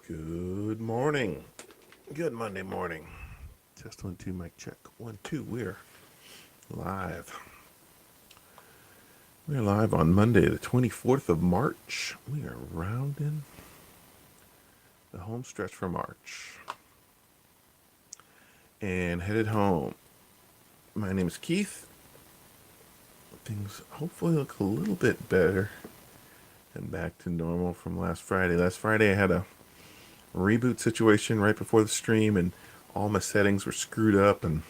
Good morning. Good Monday morning. Test 1 2, mic check. 1 2. We're live. We're live on Monday, the 24th of March. We are rounding the home stretch for March and headed home. My name is Keith. Things hopefully look a little bit better and back to normal from last Friday. Last Friday, I had a reboot situation right before the stream, and all my settings were screwed up and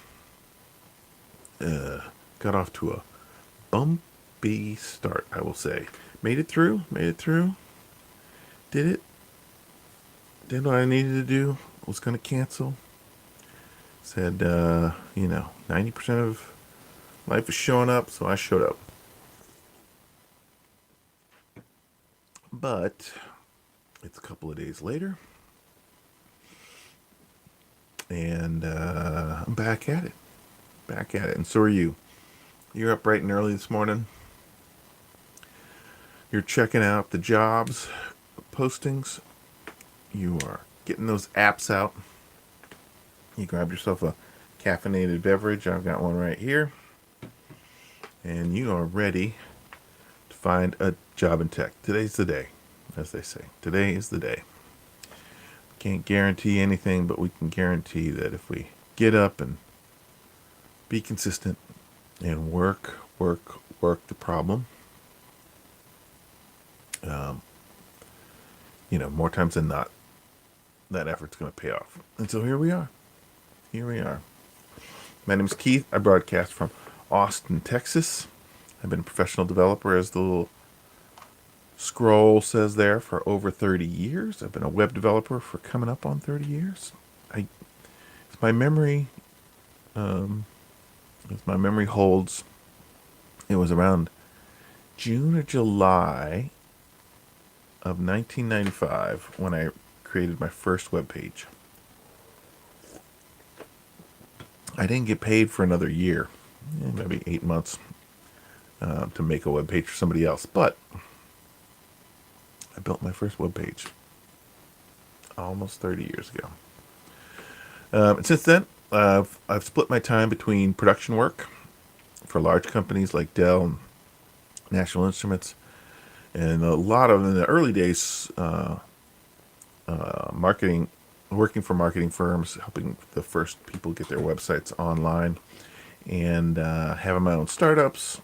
got off to a bumpy start, I will say. Made it through. Did it. Did what I needed to do. Was going to cancel. Said, 90% of life is showing up, so I showed up. But it's a couple of days later, and I'm back at it. And so are you. You're up bright and early this morning. You're checking out the jobs postings. You are getting those apps out. You grab yourself a caffeinated beverage. I've got one right here. And you are ready to find a job in tech. Today's the day, as they say. Today is the day. Can't guarantee anything, but we can guarantee that if we get up and be consistent and work the problem, more times than not, that effort's going to pay off. And so here we are. My name is Keith. I broadcast from Austin, Texas. I've been a professional developer, as the little scroll says there, for over 30 years. I've been a web developer for coming up on 30 years. If my memory holds, it was around June or July of 1995 when I created my first web page. I didn't get paid for another year, maybe 8 months, to make a web page for somebody else. But I built my first web page almost 30 years ago. And since then, I've split my time between production work for large companies like Dell and National Instruments, and a lot of, in the early days, working for marketing firms, helping the first people get their websites online, and having my own startups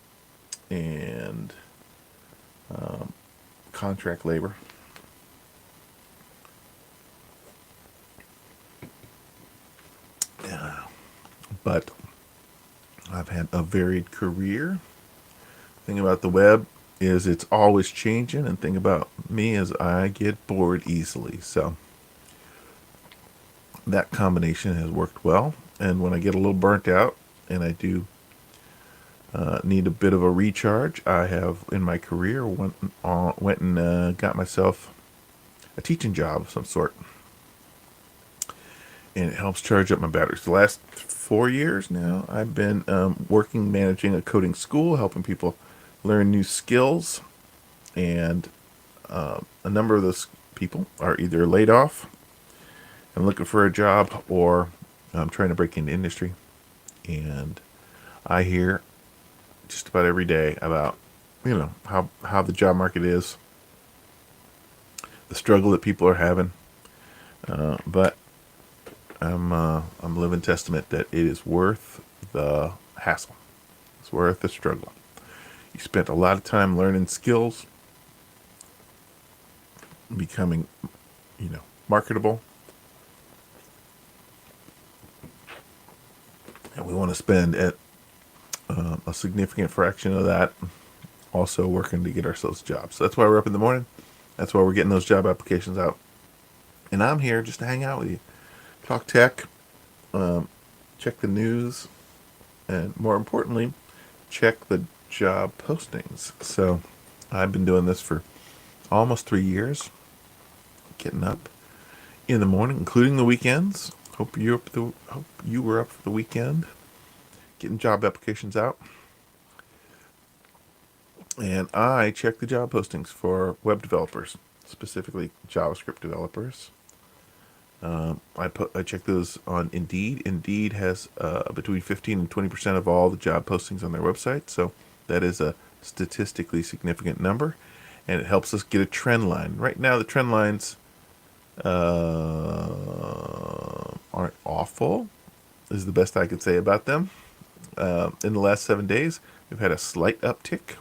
and contract labor. But I've had a varied career. Thing about the web is it's always changing, and thing about me is I get bored easily. So that combination has worked well. And when I get a little burnt out and I do need a bit of a recharge, I have in my career went and got myself a teaching job of some sort, and it helps charge up my batteries. The last 4 years now, I've been managing a coding school, helping people learn new skills, and a number of those people are either laid off and looking for a job, or trying to break into industry. And I hear just about every day about how the job market is, the struggle that people are having, but I'm living testament that it is worth the hassle. It's worth the struggle. You spent a lot of time learning skills, becoming, marketable, and we want to spend a significant fraction of that also working to get ourselves jobs. So that's why we're up in the morning. That's why we're getting those job applications out. And I'm here just to hang out with you, talk tech, check the news, and more importantly, check the job postings. So I've been doing this for almost 3 years, getting up in the morning, including the weekends. Hope you were up for the weekend, getting job applications out. And I check the job postings for web developers, specifically JavaScript developers. I check those on Indeed. Indeed has between 15 and 20% of all the job postings on their website, so that is a statistically significant number, and it helps us get a trend line. Right now, the trend lines aren't awful, is the best I can say about them. In the last 7 days, we've had a slight uptick.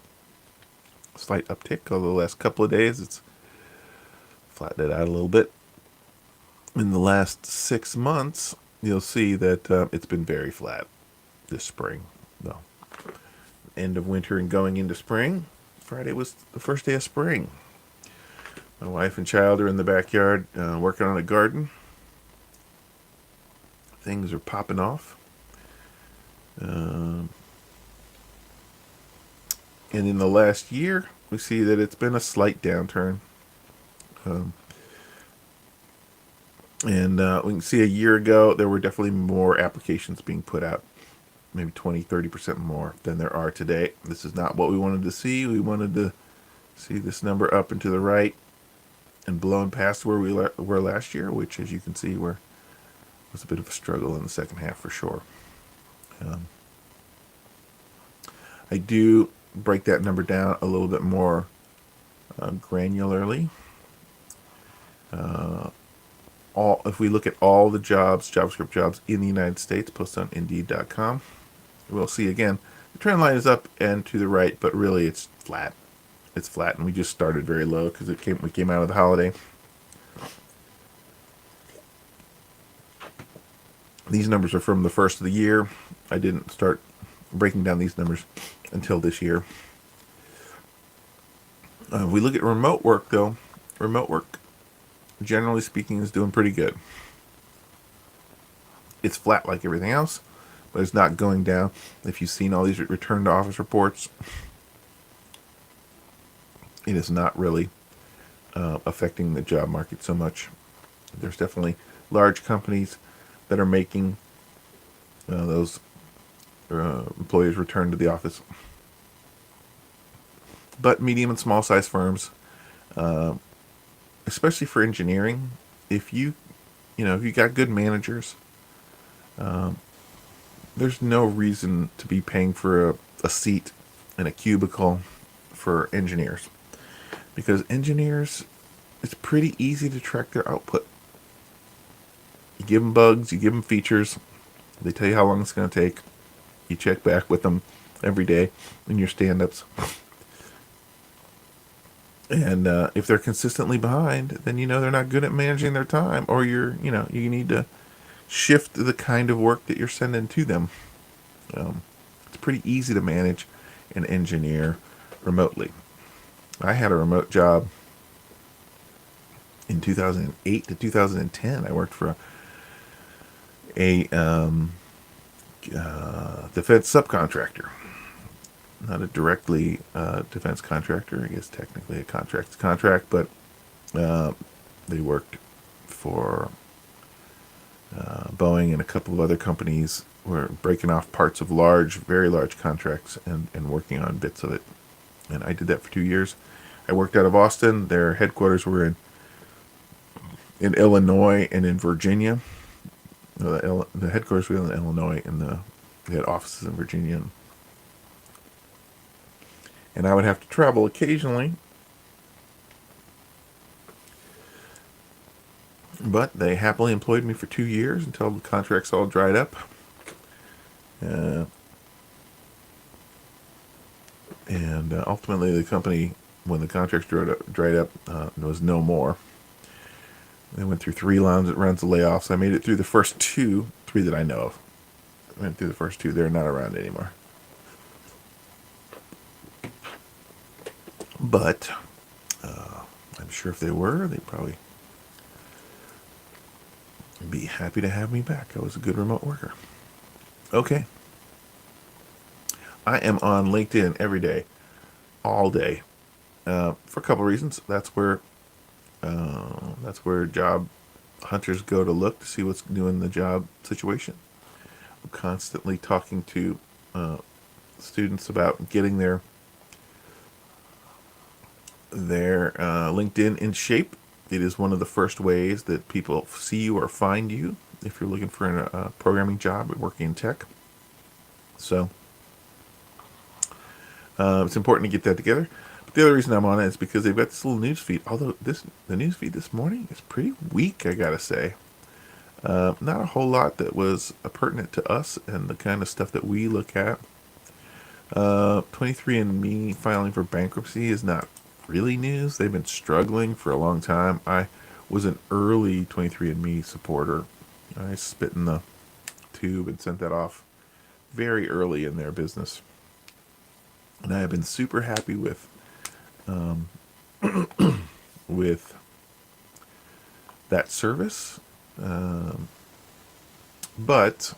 Over the last couple of days, it's flattened it out a little bit. In the last 6 months, you'll see that it's been very flat this spring. Well, end of winter and going into spring. Friday was the first day of spring. My wife and child are in the backyard working on a garden. Things are popping off. And in the last year, we see that it's been a slight downturn. And we can see a year ago, there were definitely more applications being put out, maybe 20-30% more than there are today. This is not what we wanted to see. We wanted to see this number up and to the right and blowing past where we were last year, which, as you can see, was a bit of a struggle in the second half for sure. I do break that number down a little bit more granularly. If we look at all the JavaScript jobs in the United States posted on Indeed.com, we'll see again the trend line is up and to the right, but really it's flat. It's flat, and we just started very low because we came out of the holiday. These numbers are from the first of the year. I didn't start breaking down these numbers until this year. If we look at remote work, though, remote work, generally speaking, is doing pretty good. It's flat like everything else, but it's not going down. If you've seen all these return to office reports, it is not really affecting the job market so much. There's definitely large companies that are making those employees return to the office. But medium and small size firms, especially for engineering, if you got good managers, there's no reason to be paying for a seat in a cubicle for engineers, because engineers, it's pretty easy to track their output. You give them bugs, you give them features, they tell you how long it's going to take. You check back with them every day in your stand-ups. And if they're consistently behind, then they're not good at managing their time, or you need to shift the kind of work that you're sending to them. It's pretty easy to manage an engineer remotely. I had a remote job in 2008 to 2010. I worked for a defense subcontractor. Not a directly defense contractor. I guess technically a contract's contract, but they worked for Boeing and a couple of other companies. Were breaking off parts of very large contracts and working on bits of it. And I did that for 2 years. I worked out of Austin. Their headquarters were in Illinois and in Virginia. The headquarters were in Illinois, and they had offices in Virginia. And I would have to travel occasionally. But they happily employed me for 2 years until the contracts all dried up. And ultimately, the company, when the contracts dried up, there was no more. They went through 3 rounds of layoffs. I made it through the first 3 that I know of. I went through the first 2. They're not around anymore. But I'm sure if they were, they'd probably be happy to have me back. I was a good remote worker. Okay. I am on LinkedIn every day, all day, for a couple reasons. That's where job hunters go to look to see what's new in the job situation. I'm constantly talking to students about getting their LinkedIn in shape It is one of the first ways that people see you or find you if you're looking for a programming job working in tech. So it's important to get that together. But the other reason I'm on it is because they've got this little news feed. Although the news feed this morning is pretty weak, I gotta say. Not a whole lot that was pertinent to us and the kind of stuff that we look at. 23andMe filing for bankruptcy is not really news. They've been struggling for a long time. I was an early 23andMe supporter. I spit in the tube and sent that off very early in their business. And I have been super happy with that service. But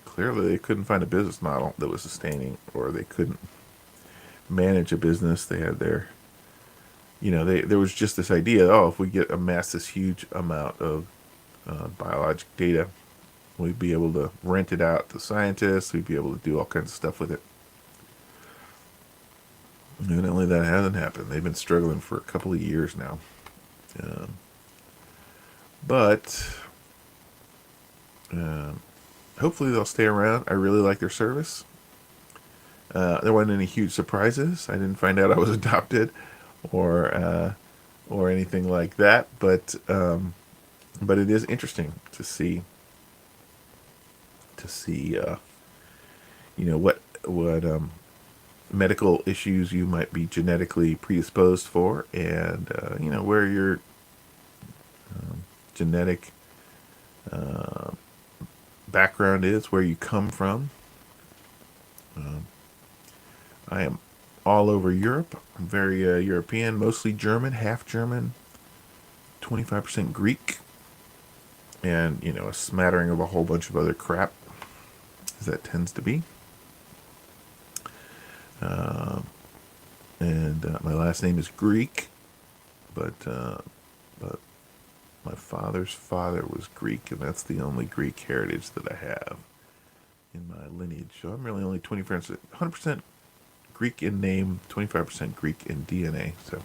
clearly they couldn't find a business model that was sustaining, or they couldn't manage a business. They had their, there was just this idea, if we amass this huge amount of biologic data, we'd be able to rent it out to scientists, we'd be able to do all kinds of stuff with it. Evidently that hasn't happened. They've been struggling for a couple of years now. But hopefully they'll stay around. I really like their service. There wasn't any huge surprises. I didn't find out I was adopted or anything like that. But it is interesting to see what medical issues you might be genetically predisposed for, and where your genetic background is, where you come from. I am all over Europe. I'm very European, mostly German, half German, 25% Greek, and a smattering of a whole bunch of other crap, as that tends to be. And my last name is Greek, but my father's father was Greek, and that's the only Greek heritage that I have in my lineage. So I'm really only 100% Greek in name, 25% Greek in DNA. So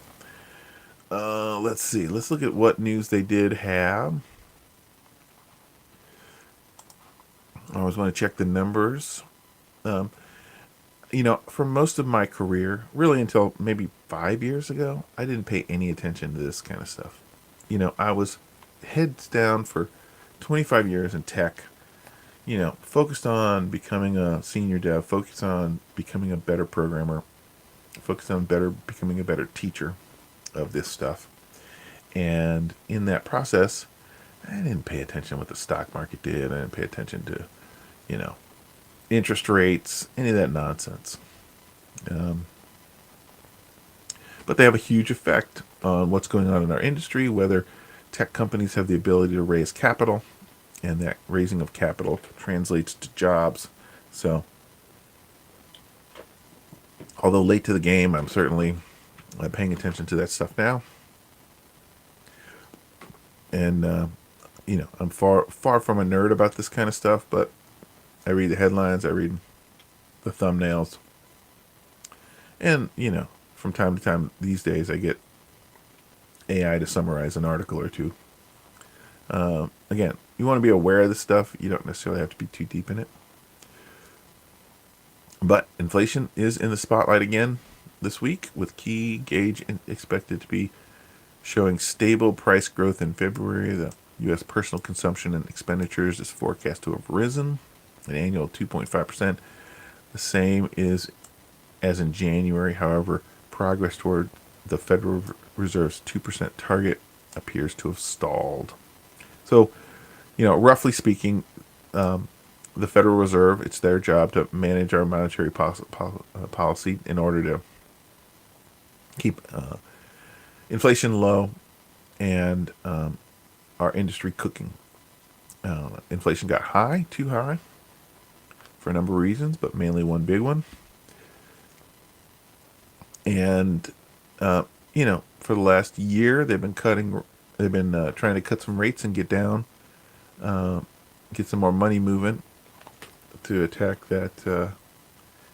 let's see. Let's look at what news they did have. I always want to check the numbers. For most of my career, really until maybe 5 years ago, I didn't pay any attention to this kind of stuff. I was heads down for 25 years in tech, focused on becoming a senior dev, focused on becoming a better programmer, focused on becoming a better teacher of this stuff. And in that process, I didn't pay attention to what the stock market did. I didn't pay attention to, interest rates, any of that nonsense. But they have a huge effect on what's going on in our industry, whether tech companies have the ability to raise capital, and that raising of capital translates to jobs. So, although late to the game, I'm certainly paying attention to that stuff now. And, I'm far from a nerd about this kind of stuff, but I read the headlines, I read the thumbnails. And, from time to time these days, I get AI to summarize an article or two. Again, you want to be aware of this stuff. You don't necessarily have to be too deep in it. But inflation is in the spotlight again this week, with key gauge expected to be showing stable price growth in February. The U.S. personal consumption and expenditures is forecast to have risen an annual 2.5%. The same is as in January. However, progress toward the Federal Reserve's 2% target appears to have stalled. So, roughly speaking, the Federal Reserve, it's their job to manage our monetary policy in order to keep inflation low and our industry cooking. Inflation got too high, for a number of reasons, but mainly one big one. And, for the last year, they've been trying to cut some rates and get some more money moving to attack that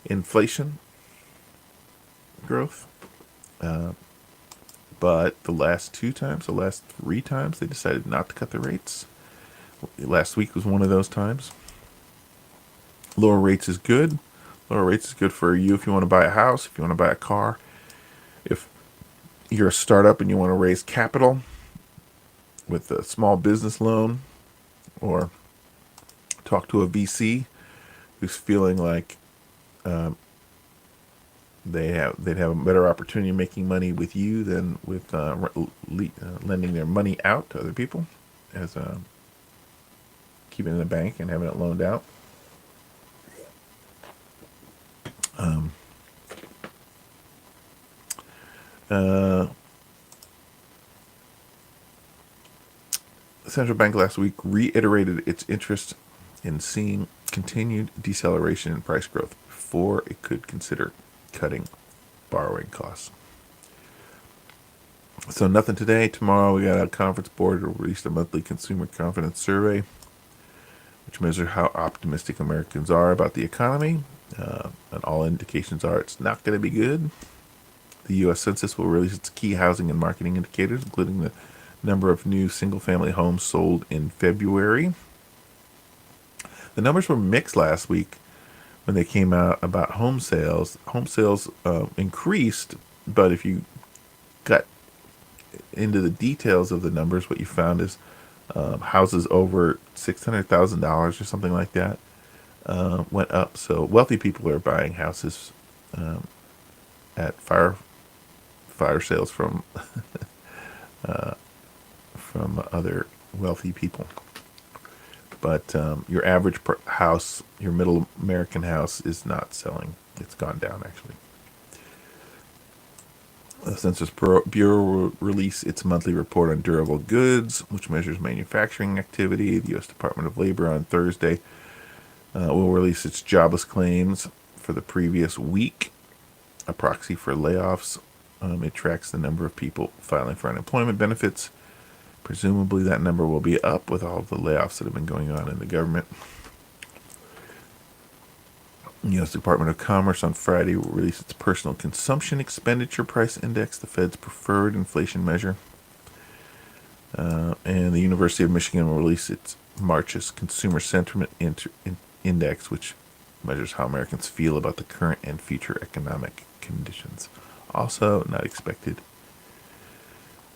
inflation growth. But the last three times, they decided not to cut the rates. Last week was one of those times. Lower rates is good. Lower rates is good for you if you want to buy a house, if you want to buy a car, if you're a startup and you want to raise capital with a small business loan, or talk to a VC who's feeling like they'd have a better opportunity making money with you than with lending their money out to other people, as keeping it in the bank and having it loaned out. The central bank last week reiterated its interest in seeing continued deceleration in price growth before it could consider cutting borrowing costs. So nothing today. Tomorrow we got a conference board will release a monthly consumer confidence survey, which measures how optimistic Americans are about the economy. And all indications are it's not going to be good. The U.S. Census will release its key housing and marketing indicators, including the number of new single-family homes sold in February. The numbers were mixed last week when they came out about home sales. Home sales increased, but if you got into the details of the numbers, what you found is houses over $600,000 or something like that went up. So wealthy people are buying houses at fire sales from from other wealthy people. But your average house, your middle American house, is not selling. It's gone down, actually. The Census Bureau will release its monthly report on durable goods, which measures manufacturing activity. The U.S. Department of Labor on Thursday will release its jobless claims for the previous week, a proxy for layoffs. It tracks the number of people filing for unemployment benefits. Presumably that number will be up with all of the layoffs that have been going on in the government. The U.S. Department of Commerce on Friday will release its personal consumption expenditure price index, the Fed's preferred inflation measure. And the University of Michigan will release its March's consumer sentiment index, which measures how Americans feel about the current and future economic conditions. Also not expected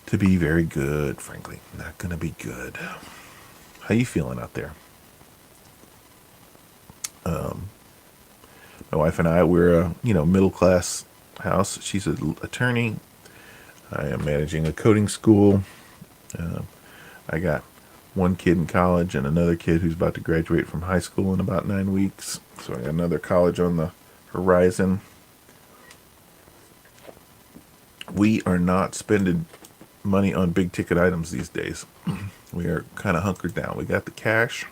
to be very good, frankly. Not going to be good. How you feeling out there? My wife and I, we're a middle class house. She's an attorney. I am managing a coding school. I got one kid in college and another kid who's about to graduate from high school in about 9 weeks. So I got another college on the horizon. We are not spending money on big ticket items these days. We are kind of hunkered down. We got the cash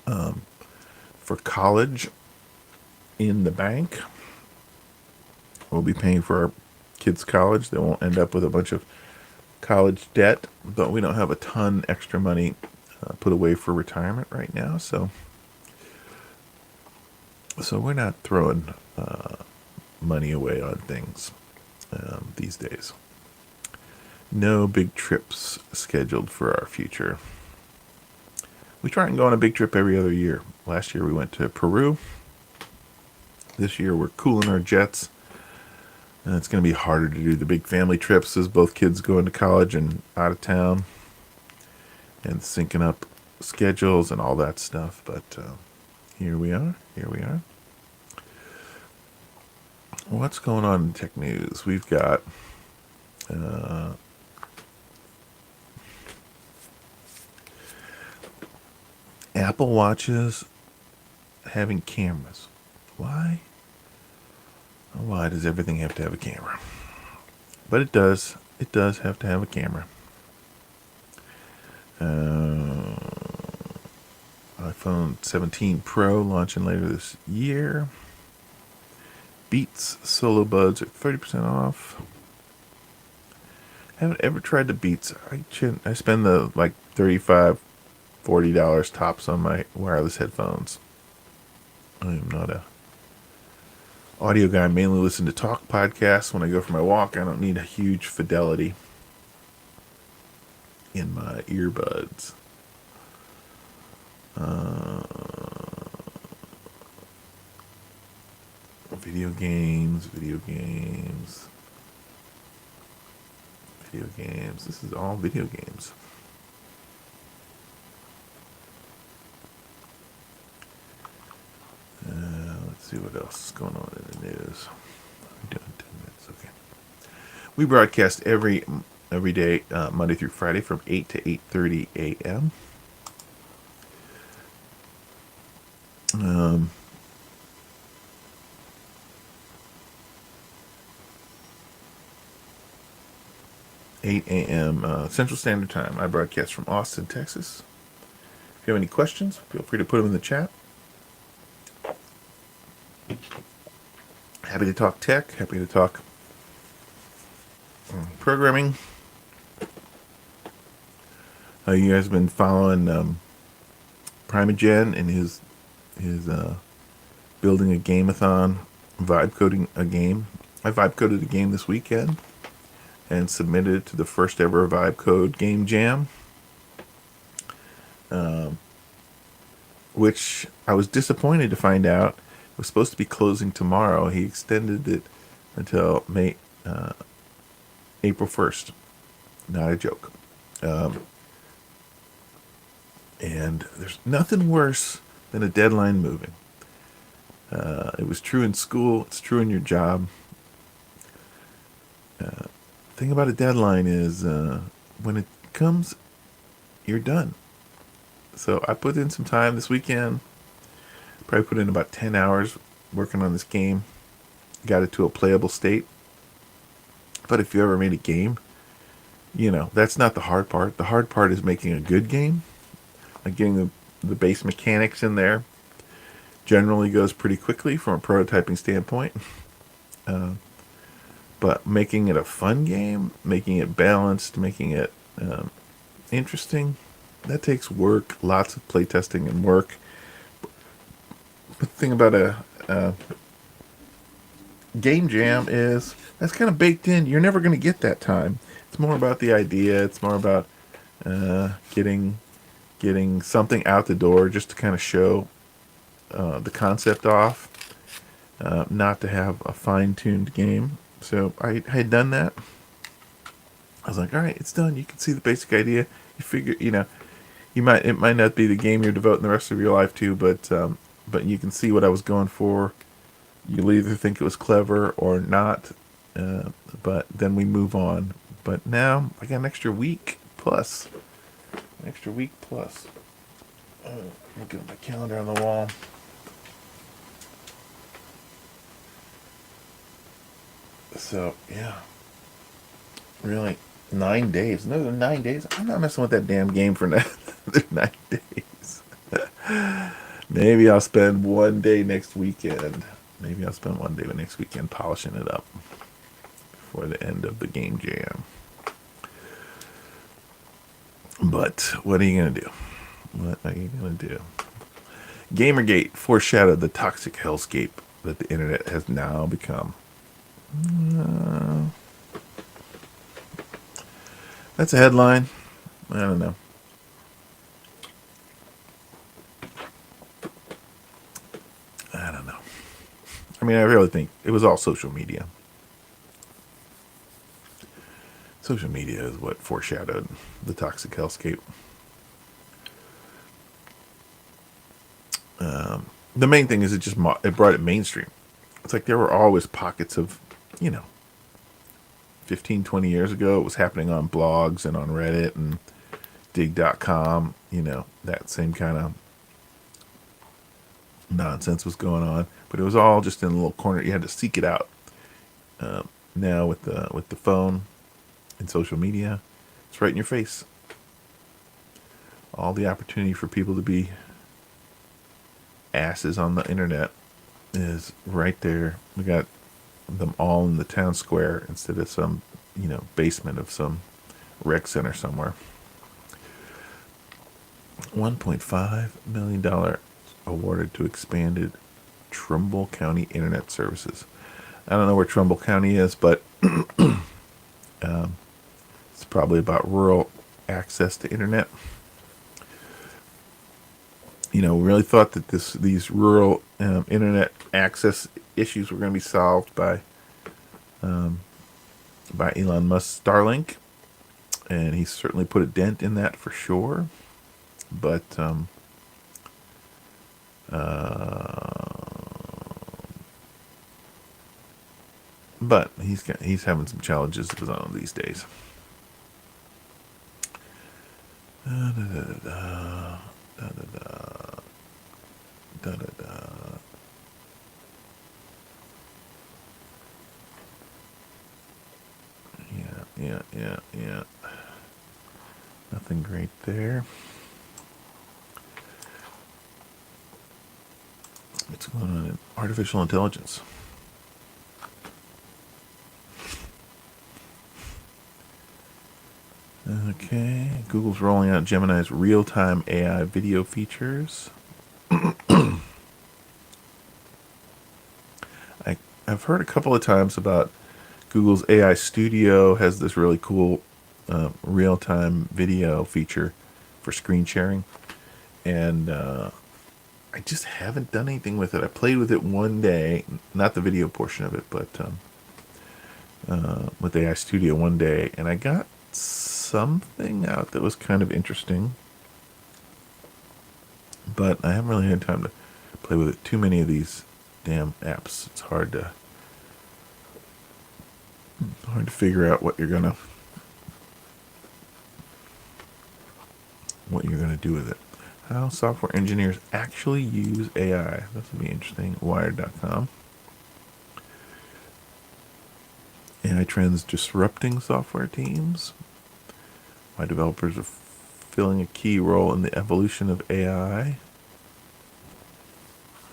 for college in the bank. We'll be paying for our kids' college. They won't end up with a bunch of college debt, but we don't have a ton extra money put away for retirement right now. So we're not throwing money away on things these days. No big trips scheduled for our future. We try and go on a big trip every other year. Last year we went to Peru. This year we're cooling our jets. And it's going to be harder to do the big family trips as both kids go into college and out of town. And syncing up schedules and all that stuff. But here we are. What's going on in tech news? We've got Apple Watches having cameras. Why? Why does everything have to have a camera? But it does. It does have to have a camera. iPhone 17 Pro launching later this year. Beats Solo Buds are 30% off. Haven't ever tried the Beats. I spend the $35, $40 tops on my wireless headphones. I am not a audio guy. I mainly listen to talk podcasts when I go for my walk. I don't need a huge fidelity in my earbuds. Uh, video games, video games, video games. This is all video games. Let's see what else is going on in the news. We're doing 10 minutes, okay. We broadcast every day, Monday through Friday, from 8 to 8:30 a.m. 8 a.m. Central Standard Time. I broadcast from Austin, Texas. If you have any questions, feel free to put them in the chat. Happy to talk tech. Happy to talk programming. You guys have been following Primogen and his building a gameathon, vibe coding a game. I vibe coded a game this weekend and submitted it to the first ever Vibe Code Game Jam, which I was disappointed to find out it was supposed to be closing tomorrow. He extended it until April 1st. Not a joke. And there's nothing worse than a deadline moving. It was true in school. It's true in your job. Thing about a deadline is when it comes, you're done. So I put in some time this weekend. Probably put in about 10 hours working on this game. Got it to a playable state. But if you ever made a game, that's not the hard part. The hard part is making a good game. Like getting the base mechanics in there generally goes pretty quickly from a prototyping standpoint. But making it a fun game, making it balanced, making it interesting, that takes work, lots of playtesting and work. The thing about a game jam is that's kind of baked in. You're never going to get that time. It's more about the idea. It's more about getting something out the door just to kind of show the concept off, not to have a fine-tuned game. So I had done that. I was like, all right, it's done. You can see the basic idea. You figure, it might not be the game you're devoting the rest of your life to, but you can see what I was going for. You'll either think it was clever or not, but then we move on. But now I got an extra week plus. Look at my calendar on the wall. So, yeah. Really, 9 days. Another 9 days? I'm not messing with that damn game for another 9 days. Maybe I'll spend one day next weekend. Polishing it up before the end of the game jam. But what are you going to do? Gamergate foreshadowed the toxic hellscape that the internet has now become. That's a headline. I don't know. I mean, I really think it was all social media. Social media is what foreshadowed the toxic hellscape. The main thing is it brought it mainstream. It's like there were always pockets of, 15, 20 years ago, it was happening on blogs and on Reddit and dig.com, that same kind of nonsense was going on, but it was all just in a little corner. You had to seek it out. Now with the phone and social media, it's right in your face. All the opportunity for people to be asses on the internet is right there. We got them all in the town square instead of some, basement of some rec center somewhere. $1.5 million awarded to expanded Trumbull County Internet Services. I don't know where Trumbull County is, but it's probably about rural access to internet. We really thought that these rural internet access issues were going to be solved by Elon Musk's Starlink, and he certainly put a dent in that for sure. But he's having some challenges of his own these days. Da, da, da, da, da, da, da, da. Yeah. Nothing great there. What's going on in artificial intelligence? Okay, Google's rolling out Gemini's real-time AI video features. I've heard a couple of times about Google's AI Studio has this really cool real-time video feature for screen sharing, and I just haven't done anything with it. I played with it one day, not the video portion of it, but with AI Studio one day, and I got something out that was kind of interesting, but I haven't really had time to play with it. Too many of these damn apps. It's hard to figure out what you're gonna do with it. How software engineers actually use AI. This would be interesting. Wired.com. AI trends disrupting software teams. Why developers are filling a key role in the evolution of AI.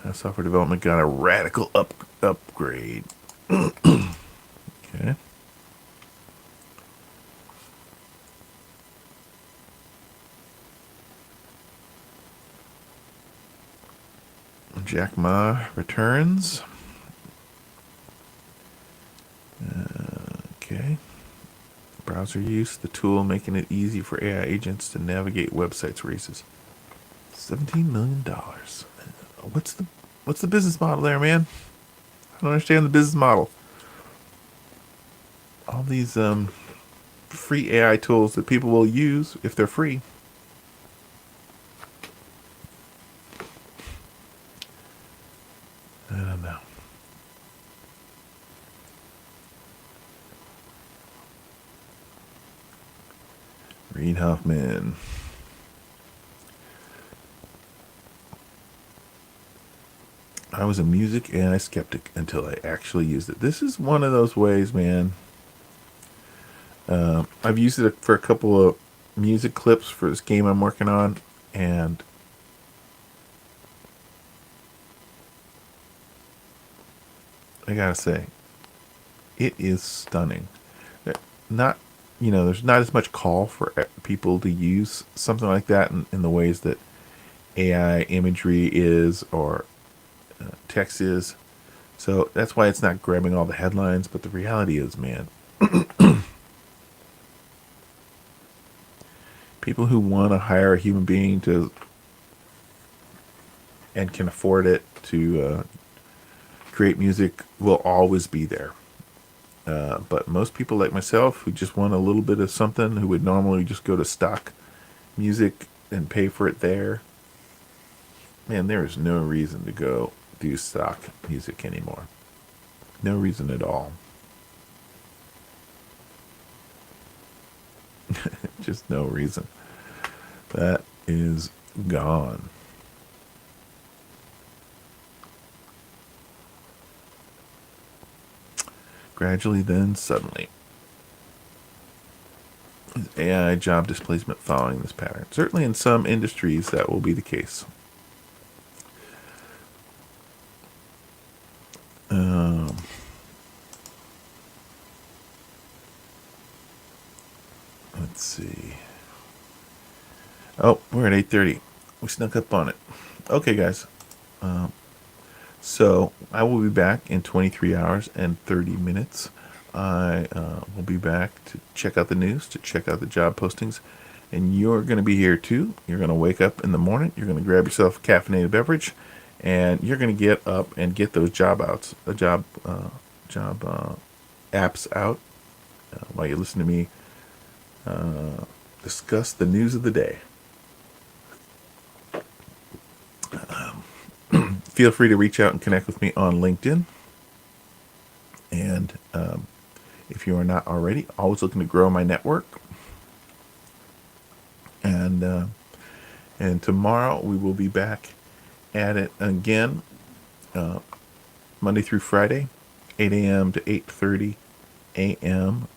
How software development got a radical upgrade. Okay. Jack Ma returns. Okay. Browser use, the tool making it easy for AI agents to navigate websites, raises $17 million. What's the business model there, man? I don't understand the business model. All these free AI tools that people will use if they're free. I don't know. Reid Hoffman. I was a music AI skeptic until I actually used it. This is one of those ways, man. I've used it for a couple of music clips for this game I'm working on, and I gotta say, it is stunning. Not, there's not as much call for people to use something like that in the ways that AI imagery is or text is. So that's why it's not grabbing all the headlines. But the reality is, man, people who want to hire a human being to and can afford it to create music will always be there. But most people like myself who just want a little bit of something, who would normally just go to stock music and pay for it there, man, there is no reason to go do stock music anymore. No reason at all. Just no reason. That is gone. Gradually, then suddenly. Is AI job displacement following this pattern? Certainly in some industries that will be the case. Let's see. Oh, we're at 8:30. We snuck up on it. Okay, guys. So I will be back in 23 hours and 30 minutes. I will be back to check out the news, to check out the job postings, and you're going to be here too. You're going to wake up in the morning. You're going to grab yourself a caffeinated beverage, and you're going to get up and get those job apps out while you listen to me discuss the news of the day. Feel free to reach out and connect with me on LinkedIn. And if you are not already, always looking to grow my network. And tomorrow we will be back at it again, Monday through Friday, 8 a.m. to 8:30 a.m.